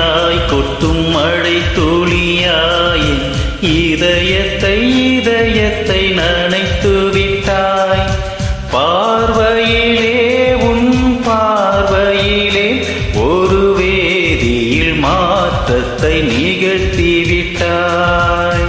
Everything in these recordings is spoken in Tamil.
துளியாய் கொட்டும் மழை துளியாய் இதயத்தை நனைத்து விட்டாய். பார்வையிலே உன் பார்வையிலே ஒரு வேதியில் மாற்றத்தை நிகழ்த்தி விட்டாய்.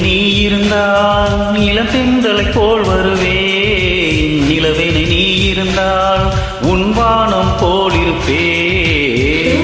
நீ இருந்தால் இளம் தென்றலை போல் வருவேன். நிலவினை நீ இருந்தால் உன் வானம் போல் இருப்பேன்.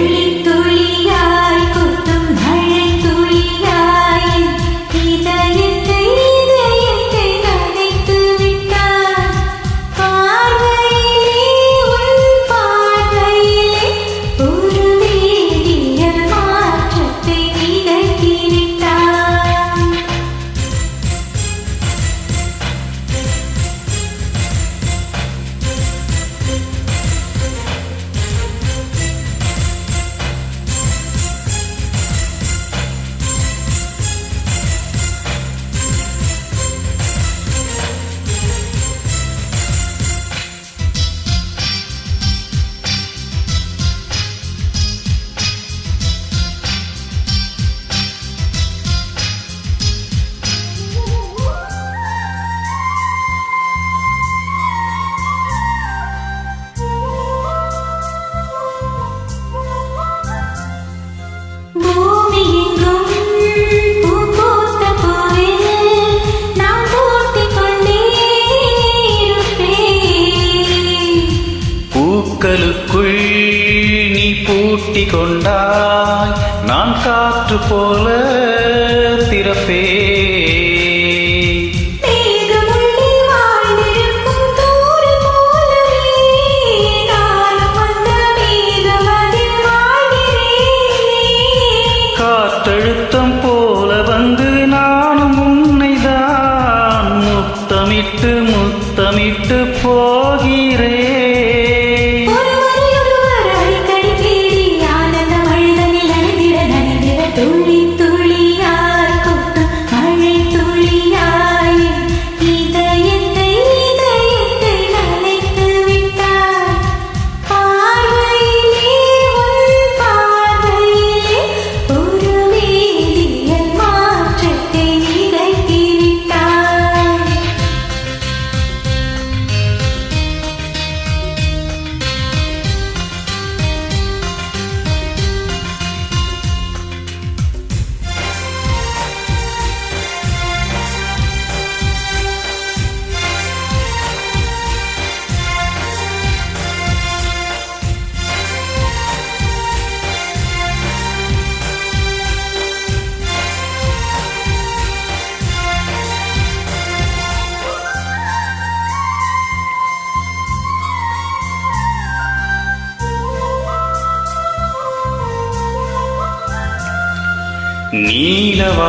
பூக்களுக்குள் நீ பூட்டிக் கொண்டாய். நான் காற்று போல திறப்பேன். காற்றழுத்தம் போல வந்து நானும் உன்னைதான் முத்தமிட்டு முத்தமிட்டு போகிறேன்.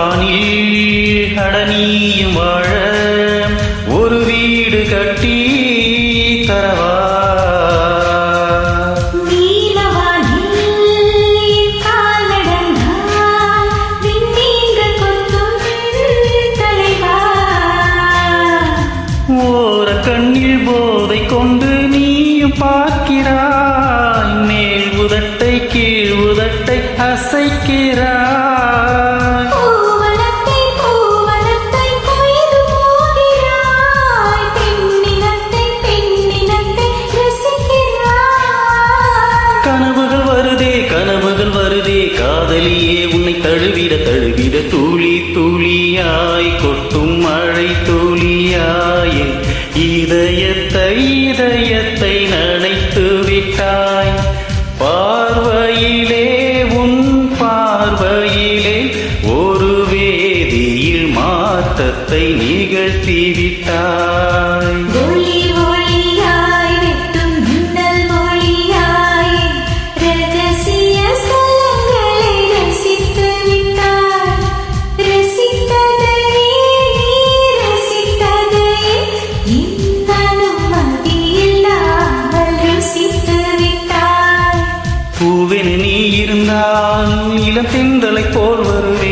நீலவானில் அடனியும் வாழ ஒரு வீடு கட்டி தரவா. ஓர கண்ணில் போதை கொண்டு நீயும் பார்க்கிறாய். மேல் உதட்டை கீழ் உதட்டை அசைக்கிறாய். கனவுகள் வருதே காதலியே உன்னை தழுவிட தழுவிட துளி துளியாய் கொட்டும் மழை துளியாய் இதயத்தை நனைத்து விட்டாய். பார்வையிலே உன் பார்வையிலே ஒரு வேதியில் மாற்றத்தை நிகழ்த்தி விட்டாய். இந்த அனுமதி இல்லா நான் இளம் தென்றலை போல் வருவேன்.